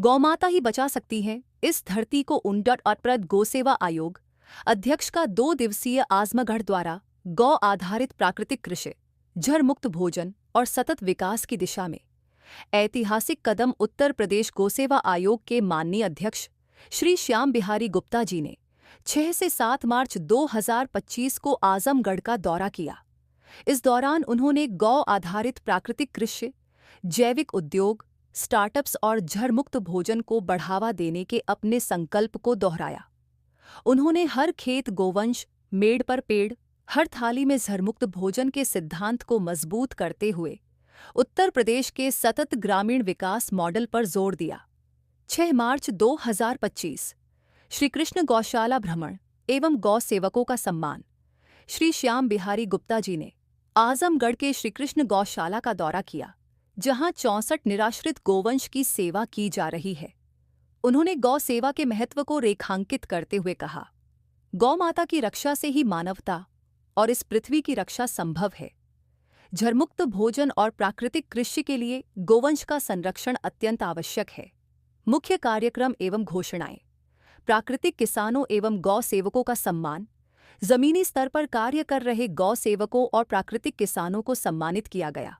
गौमाता ही बचा सकती है इस धरती को उन्नत गौसेवा आयोग अध्यक्ष का 2 दिवसीय आजमगढ़ द्वारा गौ आधारित प्राकृतिक कृषि, जड़ मुक्त भोजन और सतत विकास की दिशा में ऐतिहासिक कदम उत्तर प्रदेश गौसेवा आयोग के माननीय अध्यक्ष श्री श्याम बिहारी गुप्ता जी ने 6 से 7 मार्च 2025 को आजमगढ़ का दौरा किया। इस दौरान उन्होंने गौ आधारित प्राकृतिक कृषि, जैविक उद्योग, स्टार्टअप्स और जड़ मुक्त भोजन को बढ़ावा देने के अपने संकल्प को दोहराया। उन्होंने हर खेत गोवंश, मेड़ पर पेड़, हर थाली में जड़मुक्त भोजन के सिद्धांत को मजबूत करते हुए उत्तर प्रदेश के सतत ग्रामीण विकास मॉडल पर जोर दिया। 6 मार्च 2025 श्री कृष्ण गौशाला भ्रमण एवं गौ सेवकों का सम्मान। श्री श्याम बिहारी गुप्ता जी ने आजमगढ़ के श्री कृष्ण गौशाला का दौरा किया, जहां 64 निराश्रित गोवंश की सेवा की जा रही है। उन्होंने गौ सेवा के महत्व को रेखांकित करते हुए कहा, गौ माता की रक्षा से ही मानवता और इस पृथ्वी की रक्षा संभव है। जड़मुक्त भोजन और प्राकृतिक कृषि के लिए गोवंश का संरक्षण अत्यंत आवश्यक है। मुख्य कार्यक्रम एवं घोषणाएं। प्राकृतिक किसानों एवं गौ सेवकों का सम्मान। जमीनी स्तर पर कार्य कर रहे गौ सेवकों और प्राकृतिक किसानों को सम्मानित किया गया।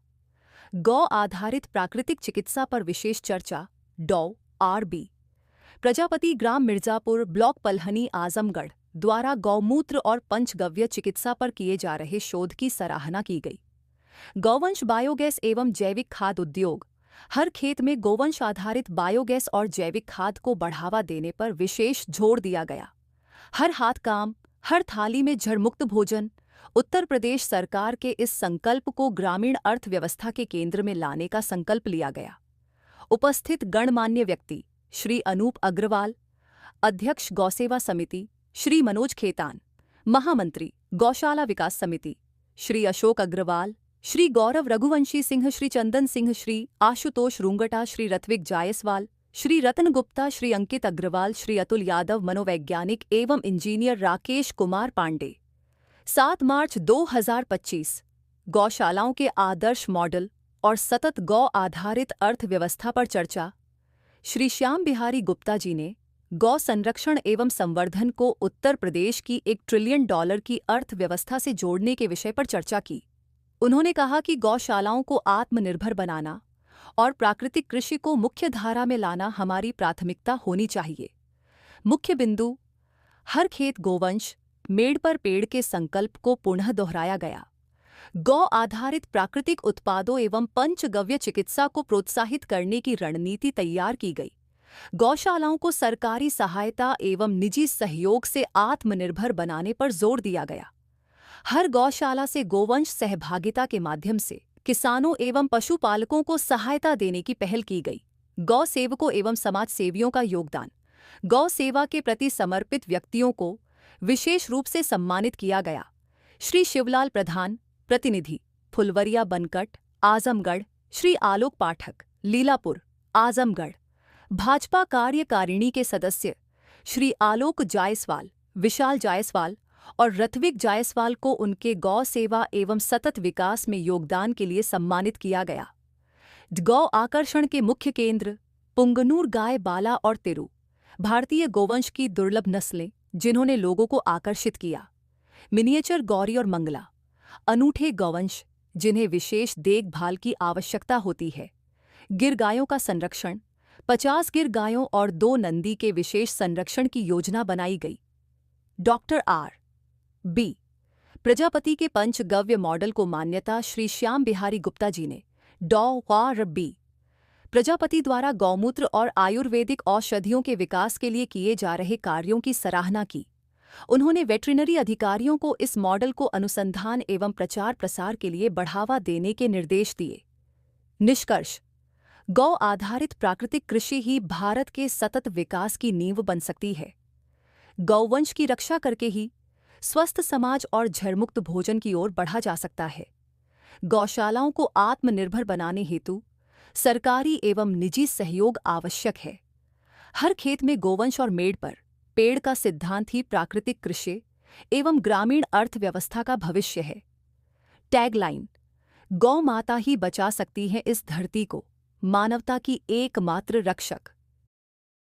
गौ आधारित प्राकृतिक चिकित्सा पर विशेष चर्चा। डॉ.आर.बी. प्रजापति ग्राम मिर्जापुर ब्लॉक पलहनी आजमगढ़ द्वारा गौमूत्र और पंचगव्य चिकित्सा पर किए जा रहे शोध की सराहना की गई। गौवंश बायोगैस एवं जैविक खाद उद्योग। हर खेत में गोवंश आधारित बायोगैस और जैविक खाद को बढ़ावा देने पर विशेष जोर दिया गया। हर हाथ काम, हर थाली में जड़मुक्त भोजन। उत्तर प्रदेश सरकार के इस संकल्प को ग्रामीण अर्थव्यवस्था के केंद्र में लाने का संकल्प लिया गया। उपस्थित गणमान्य व्यक्ति श्री अनूप अग्रवाल, अध्यक्ष गौसेवा समिति श्री मनोज खेतान, महामंत्री गौशाला विकास समिति श्री अशोक अग्रवाल, श्री गौरव रघुवंशी सिंह, श्री चंदन सिंह, श्री आशुतोष रुंगटा, श्री ऋत्विक जायसवाल, श्री रतन गुप्ता, श्री अंकित अग्रवाल, श्री अतुल यादव, मनोवैज्ञानिक एवं इंजीनियर राकेश कुमार पांडे। 7 मार्च 2025 गौशालाओं के आदर्श मॉडल और सतत गौ आधारित अर्थव्यवस्था पर चर्चा। श्री श्याम बिहारी गुप्ता जी ने गौ संरक्षण एवं संवर्धन को उत्तर प्रदेश की $1 ट्रिलियन की अर्थव्यवस्था से जोड़ने के विषय पर चर्चा की। उन्होंने कहा कि गौशालाओं को आत्मनिर्भर बनाना और प्राकृतिक कृषि को मुख्य धारा में लाना हमारी प्राथमिकता होनी चाहिए। मुख्य बिंदु, हर खेत गोवंश, मेड़ पर पेड़ के संकल्प को पुनः दोहराया गया। गौ आधारित प्राकृतिक उत्पादों एवं पंचगव्य चिकित्सा को प्रोत्साहित करने की रणनीति तैयार की गई। गौशालाओं को सरकारी सहायता एवं निजी सहयोग से आत्मनिर्भर बनाने पर जोर दिया गया। हर गौशाला से गोवंश सहभागिता के माध्यम से किसानों एवं पशुपालकों को सहायता देने की पहल की गई। गौ सेवकों एवं समाज सेवियों का योगदान। गौ सेवा के प्रति समर्पित व्यक्तियों को विशेष रूप से सम्मानित किया गया। श्री शिवलाल प्रधान, प्रतिनिधि फुलवरिया बनकट, आजमगढ़। श्री आलोक पाठक, लीलापुर, आजमगढ़। भाजपा कार्यकारिणी के सदस्य श्री आलोक जायसवाल, विशाल जायसवाल और ऋत्विक जायसवाल को उनके गौ सेवा एवं सतत विकास में योगदान के लिए सम्मानित किया गया। गौ आकर्षण के मुख्य केंद्र पुंगनूर गाय बाला और तिरु, भारतीय गोवंश की दुर्लभ नस्लें जिन्होंने लोगों को आकर्षित किया। मिनिएचर गौरी और मंगला, अनूठे गौवंश जिन्हें विशेष देखभाल की आवश्यकता होती है। गिर गायों का संरक्षण, 50 गिर गायों और 2 नंदी के विशेष संरक्षण की योजना बनाई गई। डॉ.आर.बी. प्रजापति के पंचगव्य मॉडल को मान्यता। श्री श्याम बिहारी गुप्ता जी ने डॉ.आर.बी. प्रजापति द्वारा गौमूत्र और आयुर्वेदिक औषधियों के विकास के लिए किए जा रहे कार्यों की सराहना की। उन्होंने वेटरिनरी अधिकारियों को इस मॉडल को अनुसंधान एवं प्रचार प्रसार के लिए बढ़ावा देने के निर्देश दिए। निष्कर्ष, गौ आधारित प्राकृतिक कृषि ही भारत के सतत विकास की नींव बन सकती है। गौवंश की रक्षा करके ही स्वस्थ समाज और जड़मुक्त भोजन की ओर बढ़ा जा सकता है। गौशालाओं को आत्मनिर्भर बनाने हेतु सरकारी एवं निजी सहयोग आवश्यक है। हर खेत में गोवंश और मेड़ पर पेड़ का सिद्धांत ही प्राकृतिक कृषि एवं ग्रामीण अर्थव्यवस्था का भविष्य है। टैगलाइन, गौ माता ही बचा सकती है इस धरती को, मानवता की एकमात्र रक्षक।